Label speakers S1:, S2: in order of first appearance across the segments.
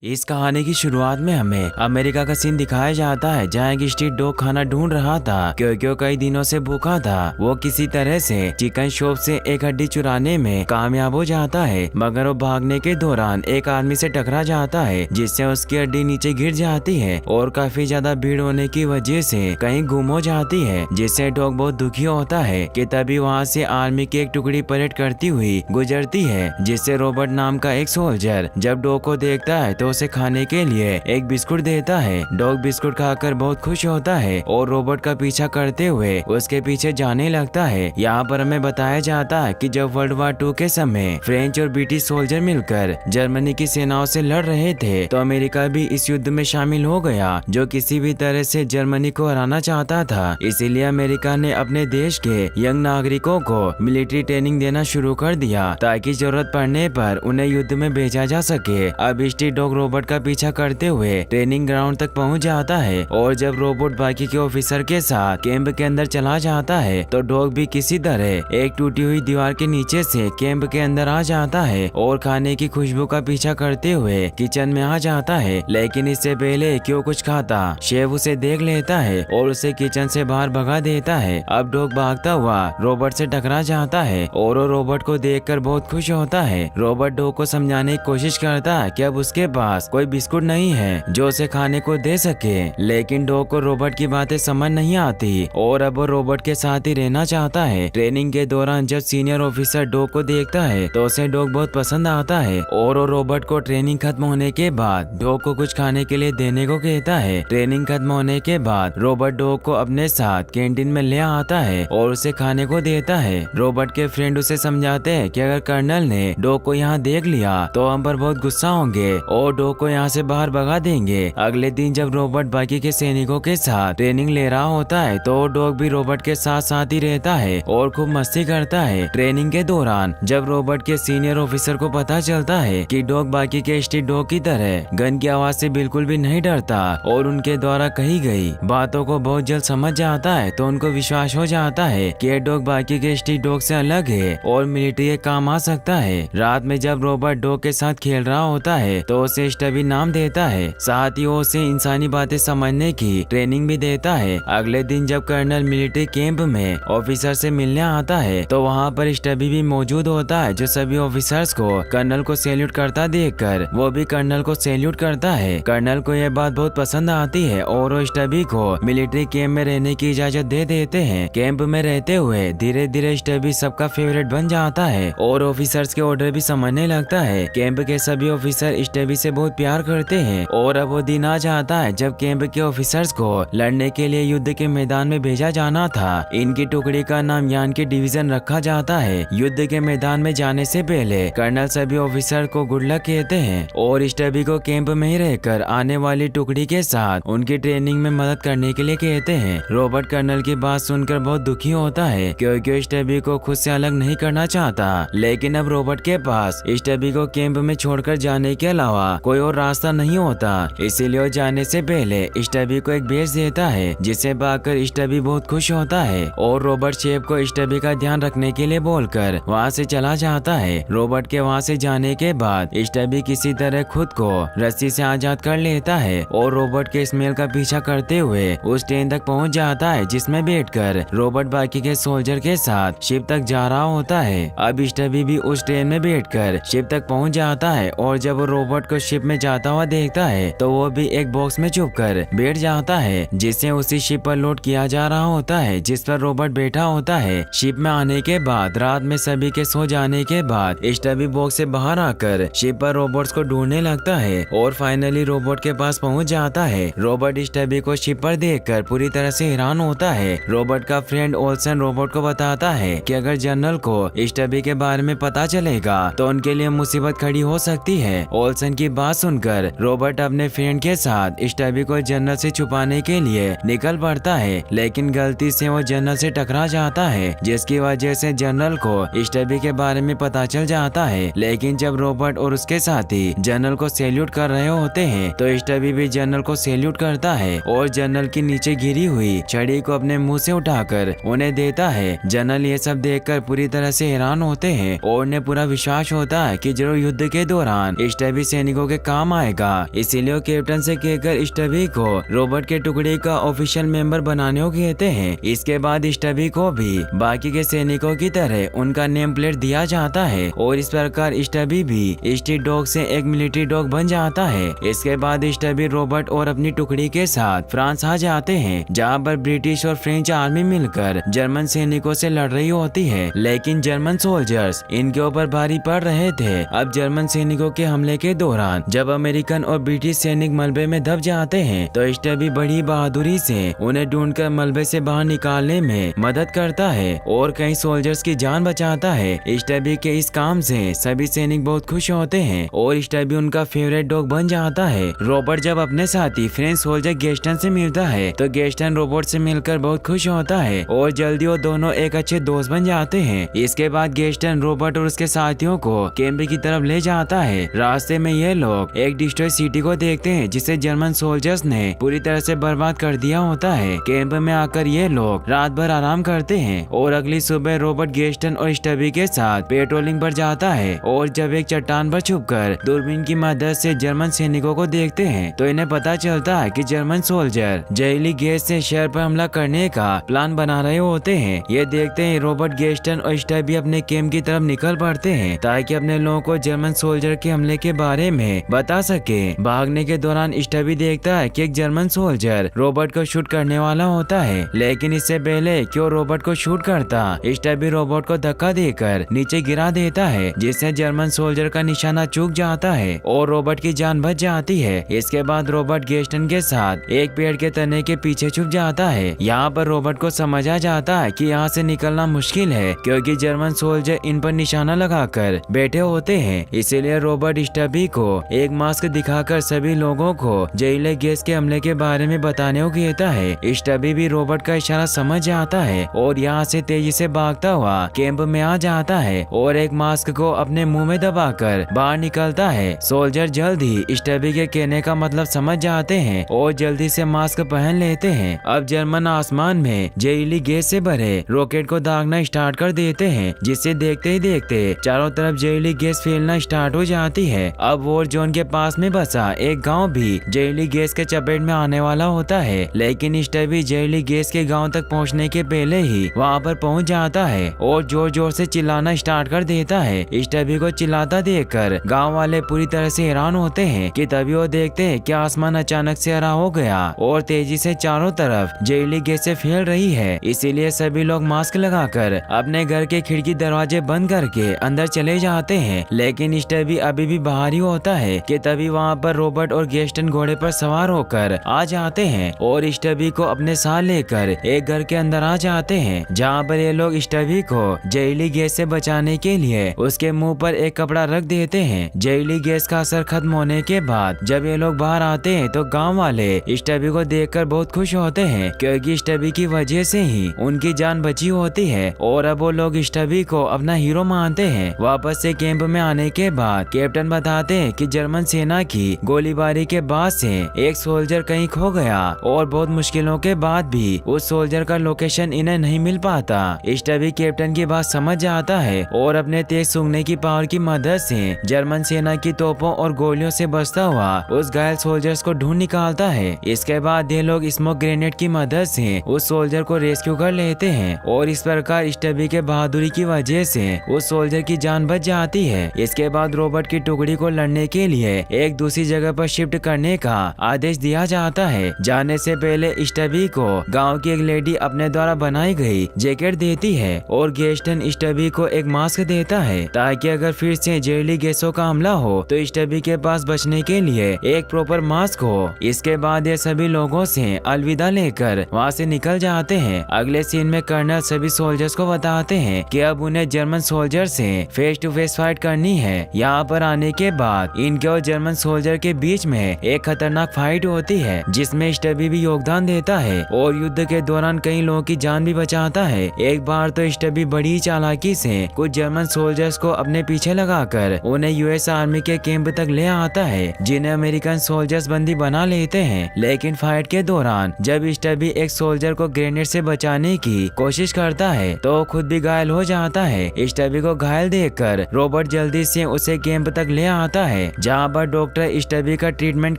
S1: इस कहानी की शुरुआत में हमें अमेरिका का सीन दिखाया जाता है, जहाँ एक स्ट्रीट डॉग खाना ढूंढ रहा था क्योंकि वो कई दिनों से भूखा था। वो किसी तरह से चिकन शॉप से एक हड्डी चुराने में कामयाब हो जाता है, मगर वो भागने के दौरान एक आदमी से टकरा जाता है जिससे उसकी हड्डी नीचे गिर जाती है और काफी ज्यादा भीड़ होने की वजह से कहीं गुम हो जाती है, जिससे डॉग बहुत दुखी होता है कि तभी वहाँ से आर्मी की एक टुकड़ी परेड करती हुई गुजरती है, जिससे रॉबर्ट नाम का एक सोल्जर जब डॉग को देखता है तो उसे खाने के लिए एक बिस्कुट देता है। डॉग बिस्कुट खाकर बहुत खुश होता है और रॉबर्ट का पीछा करते हुए उसके पीछे जाने लगता है। यहाँ पर हमें बताया जाता है कि जब वर्ल्ड वार 2 के समय फ्रेंच और ब्रिटिश सोल्जर मिलकर जर्मनी की सेनाओं से लड़ रहे थे तो अमेरिका भी इस युद्ध में शामिल हो गया, जो किसी भी तरह से जर्मनी को हराना चाहता था। इसीलिए अमेरिका ने अपने देश के यंग नागरिकों को मिलिट्री ट्रेनिंग देना शुरू कर दिया ताकि जरूरत पड़ने पर उन्हें युद्ध में भेजा जा सके। अब स्ट्रीट डॉग रॉबर्ट का पीछा करते हुए ट्रेनिंग ग्राउंड तक पहुंच जाता है और जब रॉबर्ट बाकी के ऑफिसर के साथ कैंप के अंदर चला जाता है तो डॉग भी किसी तरह एक टूटी हुई दीवार के नीचे से कैंप के अंदर आ जाता है और खाने की खुशबू का पीछा करते हुए किचन में आ जाता है। लेकिन इससे पहले कि वो कुछ खाता, शेफ उसे देख लेता है और उसे किचन से बाहर भगा देता है। अब डॉग भागता हुआ रॉबर्ट से टकरा जाता है और वो रॉबर्ट को देखकर बहुत खुश होता है। रॉबर्ट डॉग को समझाने की कोशिश करता है कि अब उसके पास कोई बिस्कुट नहीं है जो उसे खाने को दे सके, लेकिन डॉग को रॉबर्ट की बातें समझ नहीं आती और अब वो रॉबर्ट के साथ ही रहना चाहता है। ट्रेनिंग के दौरान जब सीनियर ऑफिसर डॉग को देखता है तो उसे डॉग बहुत पसंद आता है और वो रॉबर्ट को ट्रेनिंग खत्म होने के बाद डॉग को कुछ खाने के लिए देने को कहता है। ट्रेनिंग खत्म होने के बाद रॉबर्ट डॉग को अपने साथ कैंटीन में ले आता है और उसे खाने को देता है। रॉबर्ट के फ्रेंड उसे समझाते हैं कि अगर कर्नल ने डॉग को यहाँ देख लिया तो हम पर बहुत गुस्सा होंगे और डॉग को यहाँ से बाहर भगा देंगे। अगले दिन जब रॉबर्ट बाकी के सैनिकों के साथ ट्रेनिंग ले रहा होता है तो डॉग भी रॉबर्ट के साथ साथ ही रहता है और खूब मस्ती करता है। ट्रेनिंग के दौरान जब रॉबर्ट के सीनियर ऑफिसर को पता चलता है कि डॉग बाकी के स्ट्रीट डॉग की तरह गन की आवाज से बिल्कुल भी नहीं डरता और उनके द्वारा कही गई बातों को बहुत जल्द समझ जाता है तो उनको विश्वास हो जाता है कि ये डॉग बाकी के स्ट्रीट डॉग से अलग है और मिलिट्री के काम आ सकता है। रात में जब रॉबर्ट डॉग के साथ खेल रहा होता है तो उसे स्टबी नाम देता है, साथ ही वो उसे इंसानी बातें समझने की ट्रेनिंग भी देता है। अगले दिन जब कर्नल मिलिट्री कैंप में ऑफिसर से मिलने आता है तो वहाँ पर स्टबी भी मौजूद होता है, जो सभी ऑफिसर्स को कर्नल को सैल्यूट करता देखकर वो भी कर्नल को सैल्यूट करता है। कर्नल को यह बात बहुत पसंद आती है और वो स्टबी को मिलिट्री कैंप में रहने की इजाजत दे देते हैं। कैंप में रहते हुए धीरे धीरे स्टबी सबका फेवरेट बन जाता है और ऑफिसर्स के ऑर्डर भी समझने लगता है। कैंप के सभी ऑफिसर स्टबी से बहुत प्यार करते हैं और अब वो दिन आ जाता है जब कैंप के ऑफिसर्स को लड़ने के लिए युद्ध के मैदान में भेजा जाना था। इनकी टुकड़ी का नाम यान की डिवीजन रखा जाता है। युद्ध के मैदान में जाने से पहले कर्नल सभी ऑफिसर को गुड लक कहते हैं और स्टबी को कैंप में ही रहकर आने वाली टुकड़ी के साथ उनकी ट्रेनिंग में मदद करने के लिए कहते हैं। रॉबर्ट कर्नल की बात सुनकर बहुत दुखी होता है क्योंकि स्टबी को खुद से अलग नहीं करना चाहता, लेकिन अब रॉबर्ट के पास स्टबी को कैंप में छोड़कर जाने के अलावा कोई और रास्ता नहीं होता। इसीलिए वो जाने से पहले स्टबी को एक बेच देता है, जिसे पाकर स्टबी बहुत खुश होता है और रॉबर्ट शेफ को स्टबी का ध्यान रखने के लिए बोलकर वहाँ से चला जाता है। रॉबर्ट के वहाँ से जाने के बाद स्टबी किसी तरह खुद को रस्सी से आजाद कर लेता है और रॉबर्ट के स्मेल का पीछा करते हुए उस ट्रेन तक पहुँच जाता है जिसमें बैठकर रॉबर्ट बाकी के सोल्जर के साथ शिप तक जा रहा होता है। अब स्टबी भी उस ट्रेन में बैठकर शिप तक पहुँच जाता है और जब वो रॉबर्ट को शिप में जाता हुआ देखता है तो वो भी एक बॉक्स में छुपकर बैठ जाता है, जिसे उसी शिप पर लोड किया जा रहा होता है जिस पर रॉबर्ट बैठा होता है। शिप में आने के बाद रात में सभी के सो जाने के बाद स्टबी बॉक्स से बाहर आकर शिप पर रोबोट्स को ढूंढने लगता है और फाइनली रोबोट के पास पहुंच जाता है। रॉबर्ट स्टबी को शिप पर देखकर पूरी तरह से हैरान होता है। रॉबर्ट का फ्रेंड ओल्सन रॉबर्ट को बताता है कि अगर जनरल को स्टबी के बारे में पता चलेगा तो उनके लिए मुसीबत खड़ी हो सकती है। ओल्सन की बात सुनकर रॉबर्ट अपने फ्रेंड के साथ स्टबी को जनरल से छुपाने के लिए निकल पड़ता है, लेकिन गलती से वो जनरल से टकरा जाता है जिसकी वजह से जनरल को स्टबी के बारे में पता चल जाता है। लेकिन जब रॉबर्ट और उसके साथी जनरल को सैल्यूट कर रहे होते हैं तो स्टबी भी जनरल को सैल्यूट करता है और जनरल की नीचे गिरी हुई छड़ी को अपने मुंह से उठाकर उन्हें देता है। जनरल ये सब देखकर पूरी तरह से हैरान होते हैं और उन्हें पूरा विश्वास होता है कि जरूर युद्ध के दौरान स्टबी सैनिकों के काम आएगा। इसीलिए वो कैप्टन से कहकर स्टबी को रोबोट के टुकड़े का ऑफिशियल मेंबर बनाने को कहते हैं। इसके बाद स्टबी को भी बाकी के सैनिकों की तरह उनका नेम प्लेट दिया जाता है और इस प्रकार स्टबी भी स्ट्रीट डॉग से एक मिलिट्री डॉग बन जाता है। इसके बाद स्टबी रोबोट और अपनी टुकड़ी के साथ फ्रांस आ जाते हैं, जहाँ पर ब्रिटिश और फ्रेंच आर्मी मिलकर जर्मन सैनिकों से लड़ रही होती है, लेकिन जर्मन सोल्जर्स इनके ऊपर भारी पड़ रहे थे। अब जर्मन सैनिकों के हमले के दौरान जब अमेरिकन और ब्रिटिश सैनिक मलबे में दब जाते हैं तो स्टबी बड़ी बहादुरी से उन्हें ढूंढकर मलबे से बाहर निकालने में मदद करता है और कई सोल्जर्स की जान बचाता है। स्टबी के इस काम से सभी सैनिक बहुत खुश होते हैं और स्टबी उनका फेवरेट डॉग बन जाता है। रॉबर्ट जब अपने साथी फ्रेंच सोल्जर गेस्टन से मिलता है तो गेस्टन रॉबर्ट से मिलकर बहुत खुश होता है और जल्दी वो दोनों एक अच्छे दोस्त बन जाते हैं। इसके बाद गेस्टन रॉबर्ट और उसके साथियों को कैम्प की तरफ ले जाता है। रास्ते में ये लोग एक डिस्ट्रॉय सिटी को देखते हैं जिसे जर्मन सोल्जर्स ने पूरी तरह से बर्बाद कर दिया होता है। कैंप में आकर ये लोग रात भर आराम करते हैं और अगली सुबह रॉबर्ट गेस्टन और स्टबी के साथ पेट्रोलिंग पर जाता है और जब एक चट्टान पर छुपकर दूरबीन की मदद से जर्मन सैनिकों को देखते हैं तो इन्हें पता चलता है कि जर्मन सोल्जर जहरीली गैस से शहर पर हमला करने का प्लान बना रहे होते हैं। ये देखते हैं रॉबर्ट गेस्टन और स्टबी अपने कैंप की तरफ निकल पड़ते हैं ताकि अपने लोगों को जर्मन सोल्जर के हमले के बारे में बता सके। भागने के दौरान स्टबी देखता है कि एक जर्मन सोल्जर रॉबर्ट को शूट करने वाला होता है, लेकिन इससे पहले कि वो रॉबर्ट को शूट करता स्टबी रॉबर्ट को धक्का देकर नीचे गिरा देता है, जिससे जर्मन सोल्जर का निशाना चूक जाता है और रॉबर्ट की जान बच जाती है। इसके बाद रॉबर्ट गेस्टन के साथ एक पेड़ के तने के पीछे छुप जाता है। यहाँ पर रॉबर्ट को समझ आ जाता है कि यहाँ से निकलना मुश्किल है क्योंकि जर्मन सोल्जर इन पर निशाना लगाकर बैठे होते हैं। इसीलिए रॉबर्ट स्टबी को एक मास्क दिखाकर सभी लोगों को जहरीले गैस के हमले के बारे में बताने को कहता है। स्टबी भी रॉबर्ट का इशारा समझ जाता है और यहाँ से तेजी से भागता हुआ कैंप में आ जाता है और एक मास्क को अपने मुंह में दबाकर बाहर निकलता है। सोल्जर जल्द ही स्टबी के कहने का मतलब समझ जाते हैं और जल्दी से मास्क पहन लेते हैं। अब जर्मन आसमान में जहरीली गैस से भरे रॉकेट को दागना स्टार्ट कर देते हैं, जिससे देखते ही देखते चारों तरफ जहरीली गैस फैलना स्टार्ट हो जाती है। अब वॉर जोन के पास में बसा एक गांव भी जहरीली गैस के चपेट में आने वाला होता है, लेकिन स्टबी जहरीली गैस के गांव तक पहुंचने के पहले ही वहां पर पहुंच जाता है और जोर जोर से चिल्लाना स्टार्ट कर देता है। स्टबी को चिल्लाता देखकर गांव वाले पूरी तरह से हैरान होते हैं कि तभी वो देखते हैं कि आसमान अचानक से हरा हो गया और तेजी से चारों तरफ जहरीली गैस से फैल रही है। इसीलिए सभी लोग मास्क लगाकर अपने घर के खिड़की दरवाजे बंद करके अंदर चले जाते हैं, लेकिन स्टबी अभी भी बाहर ही होता है कि तभी वहाँ पर रॉबर्ट और गेस्टन घोड़े पर सवार होकर आ जाते हैं और स्टबी को अपने साथ लेकर एक घर के अंदर आ जाते हैं, जहाँ पर ये लोग स्टबी को जहरीली गैस से बचाने के लिए उसके मुंह पर एक कपड़ा रख देते हैं। जहरीली गैस का असर खत्म होने के बाद जब ये लोग बाहर आते हैं तो गांव वाले स्टबी को देखकर बहुत खुश होते हैं क्योंकि स्टबी की वजह से ही उनकी जान बची होती है और अब वो लोग स्टबी को अपना हीरो मानते हैं। वापस से कैंप में आने के बाद कैप्टन बताते हैं कि जर्मन सेना की गोलीबारी के बाद से एक सोल्जर कहीं खो गया और बहुत मुश्किलों के बाद भी उस सोल्जर का लोकेशन इन्हें नहीं मिल पाता। स्टबी कैप्टन की बात समझ जाता है और अपने तेज सूंघने की पावर की मदद से जर्मन सेना की तोपों और गोलियों से बचता हुआ उस घायल सोल्जर्स को ढूंढ निकालता है। इसके बाद ये लोग स्मोक ग्रेनेड की मदद से उस सोल्जर को रेस्क्यू कर लेते हैं और इस प्रकार स्टबी के बहादुरी की वजह से उस सोल्जर की जान बच जाती है। इसके बाद रॉबर्ट की टुकड़ी को लड़ने के लिए एक दूसरी जगह पर शिफ्ट करने का आदेश दिया जाता है। जाने से पहले स्टबी को गांव की एक लेडी अपने द्वारा बनाई गई जैकेट देती है और गेस्टन स्टबी को एक मास्क देता है ताकि अगर फिर से जहरीली गैसों का हमला हो तो स्टबी के पास बचने के लिए एक प्रॉपर मास्क हो। इसके बाद ये सभी लोगों से अलविदा लेकर वहाँ से निकल जाते हैं। अगले सीन में कर्नल सभी सोल्जर्स को बताते हैं कि अब उन्हें जर्मन सोल्जर से फेस टू फेस फाइट करनी है। यहाँ पर आने के बाद इनके और जर्मन सोल्जर के बीच में एक खतरनाक फाइट होती है जिसमें स्टबी भी योगदान देता है और युद्ध के दौरान कई लोगों की जान भी बचाता है। एक बार तो स्टबी बड़ी चालाकी से कुछ जर्मन सोल्जर्स को अपने पीछे लगाकर उन्हें यूएस आर्मी के कैंप तक ले आता है, जिन्हें अमेरिकन सोल्जर्स बंदी बना लेते हैं। लेकिन फाइट के दौरान जब स्टबी एक सोल्जर को ग्रेनेड से बचाने की कोशिश करता है तो खुद भी घायल हो जाता है। स्टबी को घायल देखकर रॉबर्ट जल्दी से उसे कैंप तक ले आता है, जहाँ पर डॉक्टर स्टबी का ट्रीटमेंट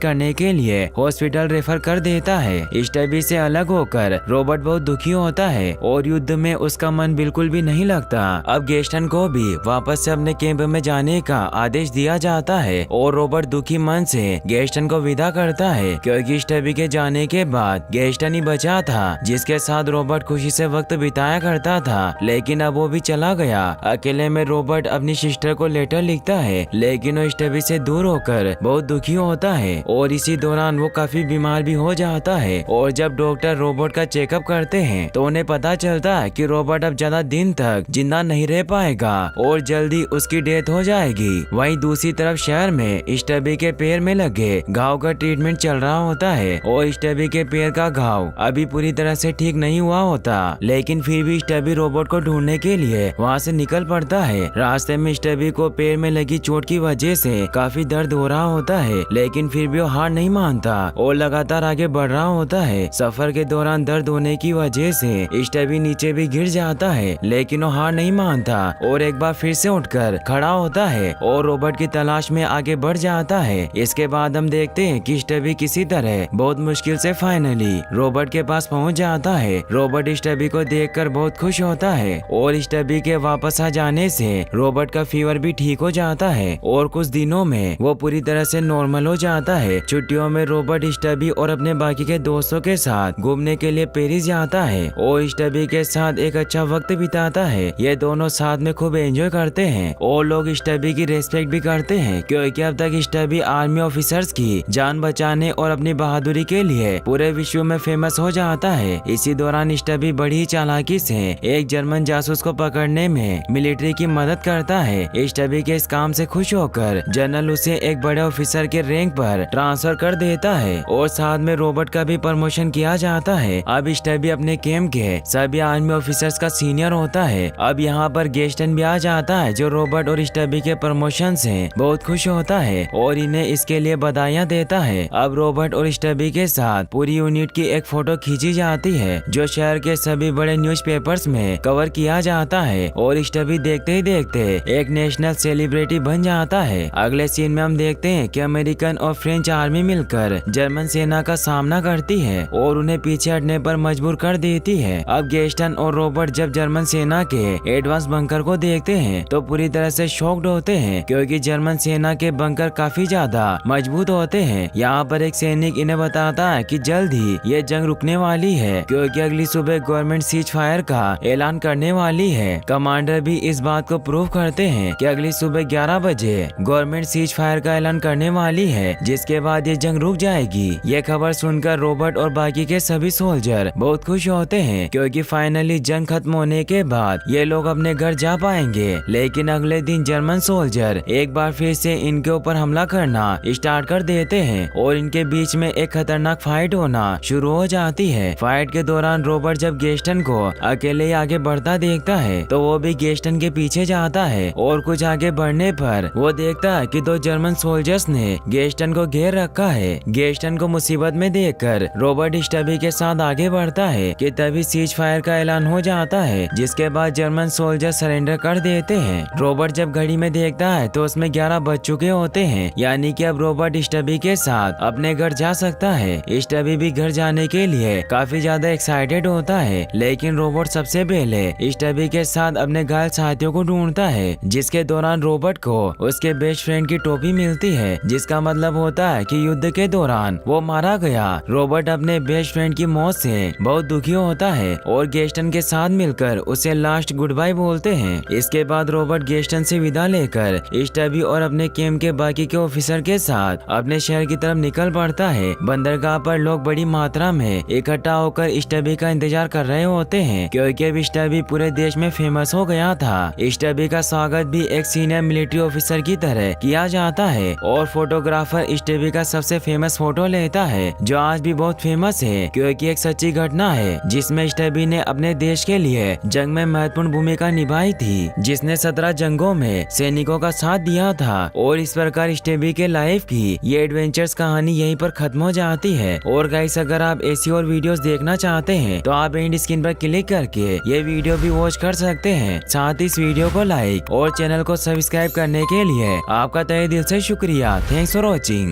S1: करने के लिए हॉस्पिटल रेफर कर देता है। स्टबी से अलग होकर रॉबर्ट बहुत दुखी होता है और युद्ध में उसका मन बिल्कुल भी नहीं लगता। अब गेस्टन को भी वापस से अपने कैंप में जाने का आदेश दिया जाता है और रॉबर्ट दुखी मन से गेस्टन को विदा करता है, क्योंकि स्टबी के जाने के बाद गेस्टन ही बचा था जिसके साथ रॉबर्ट खुशी से वक्त बिताया करता था। लेकिन अब वो भी चला गया। अकेले में रॉबर्ट अपनी सिस्टर को लेटर लिखता है, लेकिन वो स्टबी से दूर होकर बहुत दुखी होता है और इसी दौरान वो काफी बीमार भी हो जाता है। और जब डॉक्टर रॉबर्ट का चेकअप करते हैं तो उन्हें पता चलता है कि रॉबर्ट अब ज्यादा दिन तक जिंदा नहीं रह पाएगा और जल्दी उसकी डेथ हो जाएगी। वहीं दूसरी तरफ शहर में स्टबी के पैर में लगे घाव का ट्रीटमेंट चल रहा होता है और स्टबी के पैर का घाव अभी पूरी तरह से ठीक नहीं हुआ होता, लेकिन फिर भी स्टबी रॉबर्ट को ढूंढने के लिए वहाँ से निकल पड़ता है। रास्ते में स्टबी को पैर में लगी चोट की वजह से काफी दर्द हो रहा होता है, लेकिन फिर भी वो हार नहीं मानता और लगातार आगे बढ़ रहा होता है। सफर के दौरान दर्द होने की वजह से स्टबी नीचे भी गिर जाता है, लेकिन वो हार नहीं मानता और एक बार फिर से उठकर खड़ा होता है और रॉबर्ट की तलाश में आगे बढ़ जाता है। इसके बाद हम देखते हैं कि स्टबी किसी तरह बहुत मुश्किल से फाइनली रॉबर्ट के पास पहुंच जाता है। रॉबर्ट स्टबी को देखकर बहुत खुश होता है और स्टबी के वापस आ जाने से रॉबर्ट का फीवर भी ठीक हो जाता है और कुछ दिनों में वो पूरी तरह से नॉर्मल हो जाता है। छुट्टियों में रॉबर्ट स्टबी और अपने बाकी के दोस्तों के साथ घूमने के लिए पेरिस जाता है और स्टबी के साथ एक अच्छा वक्त बिताता है। ये दोनों साथ में खूब एंजॉय करते हैं और लोग स्टबी की रेस्पेक्ट भी करते हैं, क्योंकि अब तक स्टबी आर्मी ऑफिसर्स की जान बचाने और अपनी बहादुरी के लिए पूरे विश्व में फेमस हो जाता है। इसी दौरान स्टबी बड़ी चालाकी से एक जर्मन जासूस को पकड़ने में मिलिट्री की मदद करता है। स्टबी के इस काम से खुश होकर जनरल उसे एक बड़े ऑफिसर के रैंक पर ट्रांसफर कर देता है और साथ में रॉबर्ट का भी प्रमोशन किया जाता है। अब स्टबी अपने कैंप के सभी आर्मी ऑफिसर्स का सीनियर होता है। अब यहाँ पर गेस्टन भी आ जाता है जो रॉबर्ट और स्टबी के प्रमोशन से बहुत खुश होता है और इन्हें इसके लिए बधाइयाँ देता है। अब रॉबर्ट और स्टबी के साथ पूरी यूनिट की एक फोटो खींची जाती है जो शहर के सभी बड़े न्यूज़पेपर्स में कवर किया जाता है और स्टबी देखते ही देखते एक नेशनल सेलिब्रिटी बन जाता है। अगले सीन में हम देखते हैं कि अमेरिकन और फ्रेंच आर्मी मिलकर जर्मन सेना का सामना करती है और उन्हें पीछे हटने पर मजबूर कर देती है। अब गेस्टन और रॉबर्ट जब जर्मन सेना के एडवांस बंकर को देखते हैं तो पूरी तरह से शॉक्ड होते हैं, क्योंकि जर्मन सेना के बंकर काफी ज्यादा मजबूत होते हैं। यहाँ पर एक सैनिक इन्हें बताता है कि जल्द ही ये जंग रुकने वाली है, क्योंकि अगली सुबह गवर्नमेंट सीज फायर का ऐलान करने वाली है। कमांडर भी इस बात को प्रूव करते हैं कि अगली सुबह 11 बजे गवर्नमेंट सीज फायर का ऐलान करने वाली है, जिसके बाद ये जंग रुक जाएगी। ये खबर सुनकर रॉबर्ट और बाकी के सभी सोल्जर बहुत खुश होते हैं, क्योंकि फाइनली जंग खत्म होने के बाद ये लोग अपने घर जा पाएंगे। लेकिन अगले दिन जर्मन सोल्जर एक बार फिर से इनके ऊपर हमला करना स्टार्ट कर देते हैं और इनके बीच में एक खतरनाक फाइट होना शुरू हो जाती है। फाइट के दौरान रॉबर्ट जब गेस्टन को अकेले ही आगे बढ़ता देखता है तो वो भी गेस्टन के पीछे जाता है और कुछ आगे बढ़ने पर वो देखता है कि दो जर्मन सोल्जर्स ने गेस्टन को घेर रखा है। गेस्टन को मुसीबत में देखकर रॉबर्ट स्टबी के साथ आगे बढ़ता है कि तभी सीज फायर का ऐलान हो जाता है, जिसके बाद जर्मन सोल्जर सरेंडर कर देते हैं। रॉबर्ट जब घड़ी में देखता है तो उसमें 11 बज चुके होते हैं, यानी कि अब रॉबर्ट स्टबी के साथ अपने घर जा सकता है। स्टबी भी घर जाने के लिए काफी ज्यादा एक्साइटेड होता है, लेकिन रॉबर्ट सबसे पहले स्टबी के साथ अपने घायल साथियों को ढूंढता है, जिसके दौरान रॉबर्ट को उसके बेस्ट फ्रेंड की टोपी मिलती है, जिसका मतलब होता है कि युद्ध के दौरान वो मारा गया। रॉबर्ट अपने बेस्ट फ्रेंड की मौत से बहुत दुखी होता है और गेस्टन के साथ मिलकर उसे लास्ट गुड बाय बोलते हैं। इसके बाद रॉबर्ट गेस्टन से विदा लेकर स्टबी और अपने कैंप के बाकी के ऑफिसर के साथ अपने शहर की तरफ निकल पड़ता है। बंदरगाह पर लोग बड़ी मात्रा में इकट्ठा होकर स्टबी का इंतजार कर रहे होते हैं, क्योंकि अब स्टबी पूरे देश में फेमस हो गया था। स्टबी का स्वागत भी एक सीनियर मिलिट्री ऑफिसर की तरह किया जाता है और फोटोग्राफर स्टबी का सबसे फेमस फोटो लेता है, जो आज भी बहुत फेमस है, क्योंकि एक सच्ची घटना है जिसमें स्टबी ने अपने देश के लिए जंग में महत्वपूर्ण भूमिका निभाई थी, जिसने 17 जंगों में सैनिकों का साथ दिया था। और इस प्रकार स्टबी के लाइफ की ये एडवेंचर्स कहानी यहीं पर खत्म हो जाती है। और गाइस, अगर आप ऐसी और वीडियोस देखना चाहते हैं तो आप एंड स्क्रीन पर क्लिक करके ये वीडियो भी वॉच कर सकते हैं। साथ ही इस वीडियो को लाइक और चैनल को सब्सक्राइब करने के लिए आपका तहे दिल से शुक्रिया। Thanks for watching.